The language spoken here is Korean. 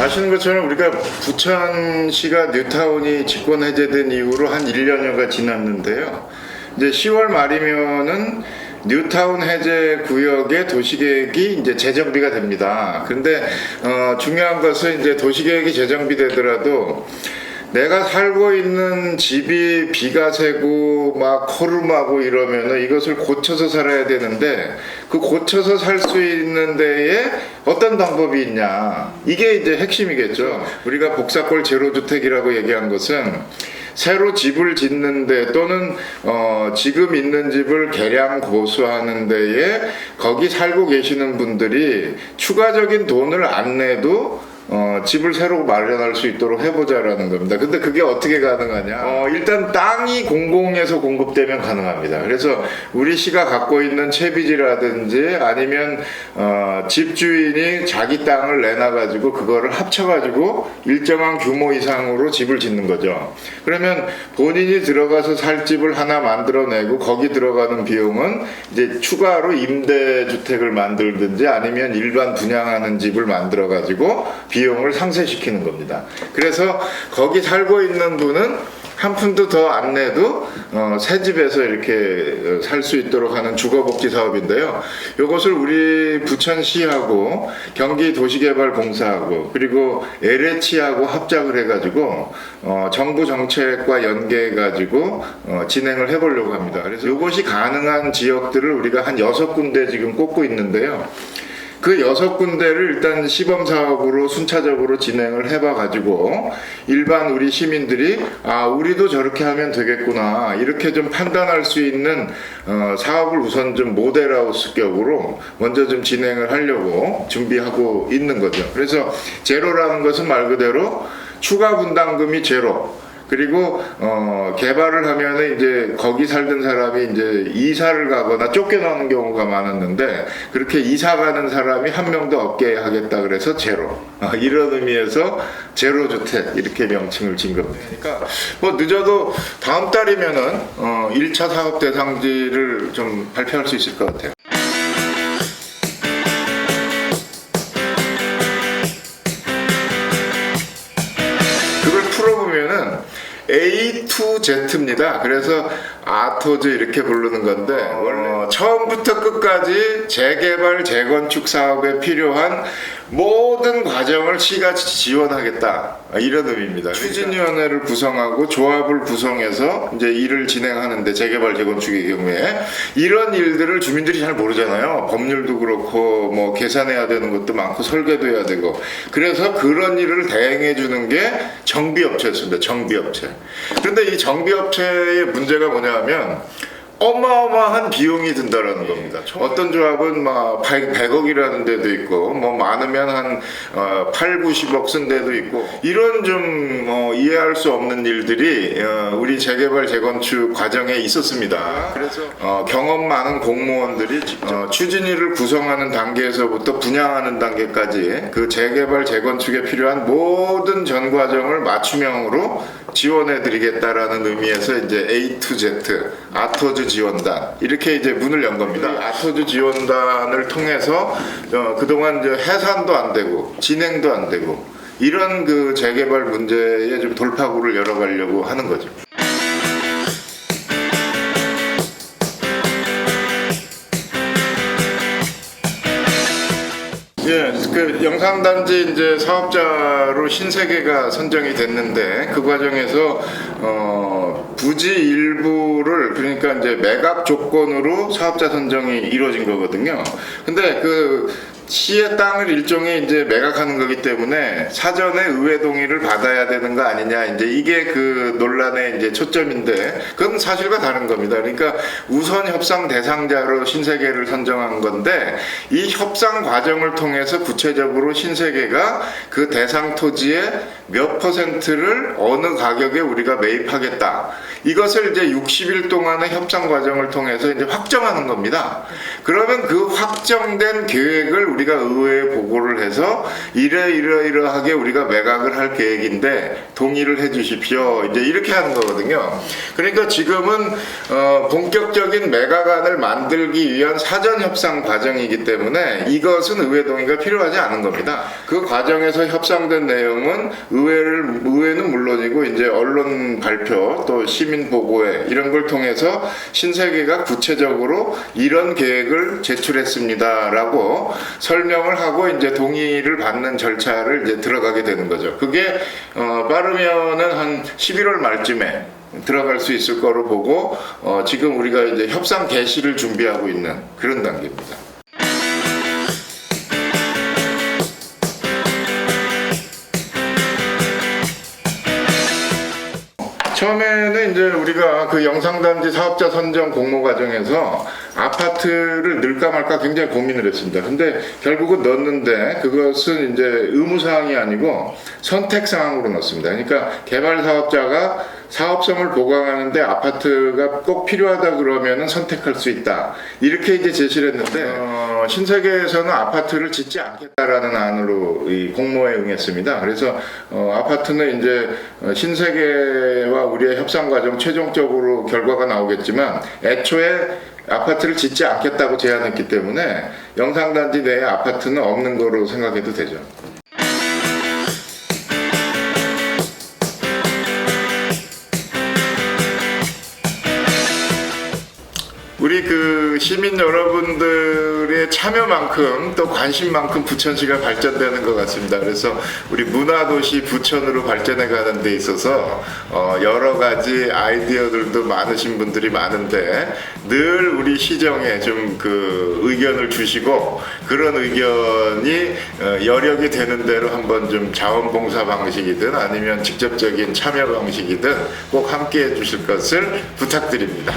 아시는 것처럼 우리가 부천시가 뉴타운이 집권 해제된 이후로 한 1년여가 지났는데요. 이제 10월 말이면은 뉴타운 해제 구역의 도시계획이 이제 재정비가 됩니다. 근데 중요한 것은 이제 도시계획이 재정비되더라도 내가 살고 있는 집이 비가 새고 막 코름하고 이러면은 이것을 고쳐서 살아야 되는데 그 고쳐서 살 수 있는 데에 어떤 방법이 있냐, 이게 이제 핵심이겠죠. 우리가 복사골 제로주택이라고 얘기한 것은 새로 집을 짓는데 또는 지금 있는 집을 개량 보수하는 데에 거기 살고 계시는 분들이 추가적인 돈을 안 내도 집을 새로 마련할 수 있도록 해보자라는 겁니다. 근데 그게 어떻게 가능하냐? 일단 땅이 공공에서 공급되면 가능합니다. 그래서 우리 시가 갖고 있는 채비지라든지 아니면 집주인이 자기 땅을 내놔가지고 그거를 합쳐가지고 일정한 규모 이상으로 집을 짓는 거죠. 그러면 본인이 들어가서 살 집을 하나 만들어내고 거기 들어가는 비용은 이제 추가로 임대주택을 만들든지 아니면 일반 분양하는 집을 만들어가지고 비용을 상쇄시키는 겁니다. 그래서 거기 살고 있는 분은 한 푼도 더 안 내도 새 집에서 이렇게 살 수 있도록 하는 주거복지 사업인데요. 이것을 우리 부천시하고 경기도시개발공사하고 그리고 LH하고 합작을 해가지고 정부 정책과 연계해가지고 진행을 해보려고 합니다. 그래서 이것이 가능한 지역들을 우리가 한 6군데 지금 꼽고 있는데요. 그 6군데를 일단 시범사업으로 순차적으로 진행을 해봐가지고 일반 우리 시민들이 우리도 저렇게 하면 되겠구나 이렇게 좀 판단할 수 있는 사업을 우선 좀 모델하우스 격으로 먼저 좀 진행을 하려고 준비하고 있는 거죠. 그래서 제로라는 것은 말 그대로 추가 분담금이 제로, 그리고 개발을 하면은 이제 거기 살던 사람이 이제 이사를 가거나 쫓겨나는 경우가 많았는데 그렇게 이사 가는 사람이 한 명도 없게 하겠다 그래서 제로, 이런 의미에서 제로주택 이렇게 명칭을 진 겁니다. 그러니까 뭐 늦어도 다음 달이면은 1차 사업 대상지를 좀 발표할 수 있을 것 같아요. 그걸 풀어보면은 A2Z입니다. 그래서 아토즈 이렇게 부르는 건데 원래 처음부터 끝까지 재개발 재건축 사업에 필요한 모든 과정을 시가 지원하겠다, 이런 의미입니다. 추진위원회를 구성하고 조합을 구성해서 이제 일을 진행하는데 재개발 재건축의 경우에 이런 일들을 주민들이 잘 모르잖아요. 법률도 그렇고 뭐 계산해야 되는 것도 많고 설계도 해야 되고, 그래서 그런 일을 대행해 주는 게 정비업체였습니다. 정비업체. 그런데 이 정비업체의 문제가 뭐냐면 어마어마한 비용이 든다라는 겁니다. 어떤 조합은 막 100억이라는 데도 있고 뭐 많으면 한 8, 90억 쓴 데도 있고, 이런 좀 이해할 수 없는 일들이 우리 재개발 재건축 과정에 있었습니다. 그래서 경험 많은 공무원들이 추진위를 구성하는 단계에서부터 분양하는 단계까지 그 재개발 재건축에 필요한 모든 전 과정을 맞춤형으로 지원해 드리겠다라는 의미에서 이제 A to Z, 아토즈 지원단, 이렇게 이제 문을 연 겁니다. 아토즈 지원단을 통해서 그동안 이제 해산도 안 되고 진행도 안 되고 이런 그 재개발 문제에 좀 돌파구를 열어가려고 하는 거죠. 예, 그 영상단지 이제 사업자로 신세계가 선정이 됐는데 그 과정에서 부지 일부를, 그러니까 이제 매각 조건으로 사업자 선정이 이루어진 거거든요. 근데 그 시의 땅을 일종의 이제 매각하는 거기 때문에 사전에 의회 동의를 받아야 되는 거 아니냐, 이제 이게 그 논란의 이제 초점인데 그건 사실과 다른 겁니다. 그러니까 우선 협상 대상자로 신세계를 선정한 건데 이 협상 과정을 통해서 구체적으로 신세계가 그 대상 토지의 몇 퍼센트를 어느 가격에 우리가 매입하겠다, 이것을 이제 60일 동안의 협상 과정을 통해서 이제 확정하는 겁니다. 그러면 그 확정된 계획을 우리가 의회에 보고를 해서 이러이러하게 우리가 매각을 할 계획인데 동의를 해 주십시오. 이제 이렇게 하는 거거든요. 그러니까 지금은 본격적인 매각안을 만들기 위한 사전 협상 과정이기 때문에 이것은 의회 동의가 필요하지 않은 겁니다. 그 과정에서 협상된 내용은 의회는 물론이고 이제 언론 발표 또 시민 보고회 이런 걸 통해서 신세계가 구체적으로 이런 계획을 제출했습니다라고 설명을 하고 이제 동의를 받는 절차를 이제 들어가게 되는 거죠. 그게 빠르면은 한 11월 말쯤에 들어갈 수 있을 거로 보고 지금 우리가 이제 협상 개시를 준비하고 있는 그런 단계입니다. 처음에는 이제 우리가 그 영상단지 사업자 선정 공모 과정에서 아파트를 넣을까 말까 굉장히 고민을 했습니다. 근데 결국은 넣었는데 그것은 이제 의무사항이 아니고 선택사항으로 넣었습니다. 그러니까 개발 사업자가 사업성을 보강하는데 아파트가 꼭 필요하다 그러면은 선택할 수 있다. 이렇게 이제 제시를 했는데 신세계에서는 아파트를 짓지 않겠다라는 안으로 이 공모에 응했습니다. 그래서 아파트는 이제 신세계와 우리의 협상 과정 최종적으로 결과가 나오겠지만 애초에 아파트를 짓지 않겠다고 제안했기 때문에 영상단지 내에 아파트는 없는 거로 생각해도 되죠. 우리 그 시민 여러분들의 참여만큼 또 관심만큼 부천시가 발전되는 것 같습니다. 그래서 우리 문화도시 부천으로 발전해 가는 데 있어서 여러 가지 아이디어들도 많으신 분들이 많은데 늘 우리 시정에 좀 그 의견을 주시고 그런 의견이 여력이 되는 대로 한번 좀 자원봉사 방식이든 아니면 직접적인 참여 방식이든 꼭 함께 해 주실 것을 부탁드립니다.